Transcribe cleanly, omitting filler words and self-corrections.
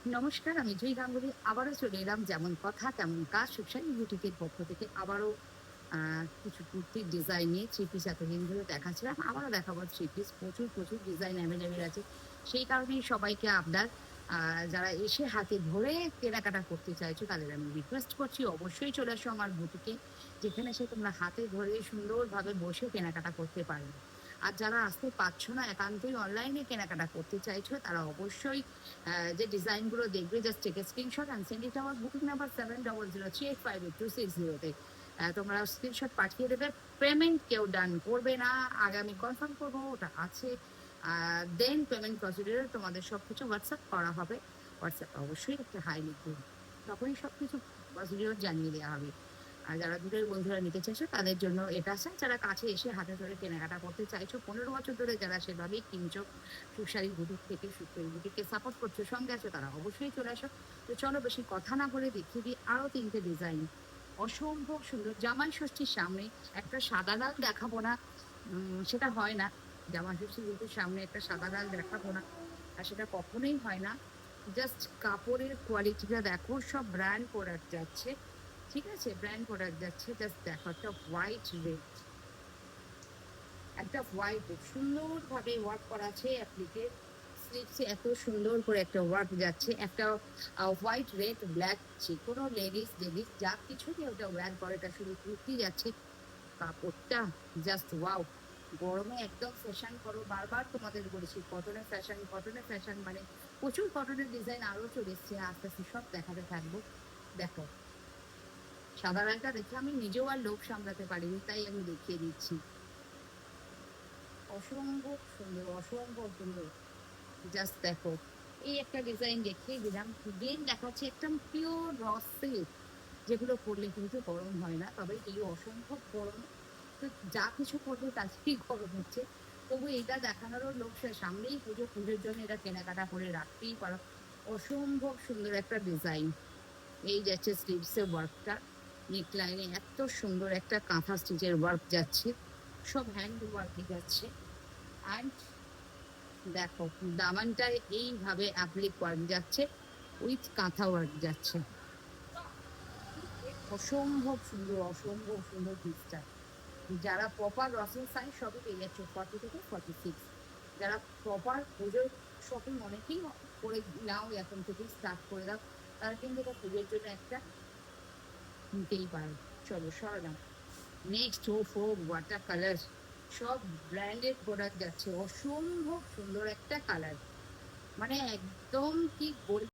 নমস্কার, আমি জুই গাঙ্গুলি। আবারও চলে এলাম যেমন কথা তেমন কাজ সুখসানী বুটিকের পক্ষ থেকে। আবারও কিছু কুর্তির ডিজাইন নিয়ে থ্রি পিস এতদিন ধরে দেখাচ্ছিলাম। আবারও দেখাবো থ্রি পিস। প্রচুর প্রচুর ডিজাইন অ্যাভেলেবেল আছে। সেই কারণেই সবাইকে আপনার যারা এসে হাতে ধরে কেনাকাটা করতে চাইছো তাদের আমি রিকোয়েস্ট করছি অবশ্যই চলে আসো আমার বুটিকে, যেখানে এসে তোমরা হাতে ধরে সুন্দরভাবে বসে কেনাকাটা করতে পারবে। আর যারা আসতে পারছো না, একান্তই অনলাইনে কেনাকাটা করতে চাইছো, তারা অবশ্যই যে ডিজাইনগুলো দেখবে, just take a screenshot and send it আমার বুকিং নাম্বার 7003858260-তে। তোমরা স্ক্রিনশট পাঠিয়ে দেবে। পেমেন্ট কেউ ডান করবে না, আগে আমি কনফার্ম করবো ওটা আছে, দেন পেমেন্ট প্রসিডিউরে তোমাদের সব কিছু হোয়াটসঅ্যাপ করা হবে। হোয়াটসঅ্যাপে অবশ্যই একটা হাই লিখবে, তখনই সব কিছু প্রসিডিউর জানিয়ে দেওয়া হবে। আর যারা দূরের বন্ধুরা নিতে চাইছো তাদের জন্য এটা আছে। যারা কাছে এসে হাতে ধরে কেনাকাটা করতে চাইছো, 15 বছর ধরে যারা সেভাবেই কিনছো, সুশালী বুটিক থেকে সুশালী বুটিককে সাপোর্ট করছো, সঙ্গে আছো, তারা অবশ্যই চলে আসো। তো চলো বেশি কথা না বলে দেখিয়ে দিই আরো 3টে ডিজাইন। অসম্ভব সুন্দর। জামাই ষষ্ঠীর সামনে একটা সাদা লাল দেখাবো না, সেটা হয় না। জামাই ষষ্ঠীর বুটির সামনে একটা সাদা লাল দেখাবো না, আর সেটা কখনোই হয় না। জাস্ট কাপড়ের কোয়ালিটিটা দেখো, সব ব্র্যান্ড প্রোডাক্ট যাচ্ছে, ঠিক আছে, ব্র্যান্ড প্রোডাক্ট যাচ্ছে। জাস্ট দেখো, একটা হোয়াইট রেড, একটা হোয়াইট রেড সুন্দরভাবে ওয়ার্ক করা আছে অ্যাপ্লিকে। স্লিভসে এত সুন্দর করে একটা ওয়ার্ক যাচ্ছে। একটা হোয়াইট রেড ব্ল্যাক, যে কোনো লেডিস লেডিস যা কিছুকে ওটা ওয়্যার করে, এটা শুধু কুর্তি যাচ্ছে। কাপড়টা জাস্ট ওয়াও। গরমে একদম ফ্যাশন করো, বারবার তোমাদের বলেছি কটনের ফ্যাশন, কটনের ফ্যাশন, মানে প্রচুর কটনের ডিজাইন আরো চলে এসছে, আস্তে আস্তে সব দেখাতে থাকবো। দেখো, সাদা লালটা দেখে আমি নিজেও আর লোভ সামলাতে পারিনি, তাই আমি দেখিয়ে দিচ্ছি। অসম্ভব সুন্দর, অসম্ভব সুন্দর। জাস্ট দেখো, এই একটা ডিজাইন দেখিয়ে দিলাম। দেন দেখাচ্ছে একদম পিওর র সিল্ক, যেগুলো পরলে কিন্তু গরম হয় না, তবে এই অসম্ভব গরম, তো যা কিছু পরবে তাতেই গরম হচ্ছে। তবু এটা দেখানোরও লোক সামনেই পুজো, পুজোর জন্য এটা কেনাকাটা করে রাখতেই পারো। অসম্ভব সুন্দর একটা ডিজাইন। এই যাচ্ছে স্লিভসের ওয়ার্কটা, নেক লাইনে এত সুন্দর একটা কাঁথা স্টিচের ওয়ার্ক যাচ্ছে, সব হ্যান্ড ওয়ার্কে যাচ্ছে। অ্যান্ড দেখো, দামানটায় এইভাবে অ্যাপ্লিক ওয়ার্ক যাচ্ছে, উইথ কাঁথা ওয়ার্ক যাচ্ছে। অসম্ভব সুন্দর, অসম্ভব সুন্দর পিসটা। যারা প্রপার রসেল সাইজ সবই পেয়ে যাচ্ছে 40 থেকে 46। যারা প্রপার পুজোর শপিং অনেকেই করে নাও, এখন থেকে স্টার্ট করে দাও, তারা কিন্তু এটা পুজোর জন্য একটা নিতেই পারো। চলো সরালাম। নেক্সট ও ফোর ওয়াটার কালার, সব ব্র্যান্ডেড প্রোডাক্ট যাচ্ছে। অসম্ভব সুন্দর একটা কালার, মানে একদম কি বলবো।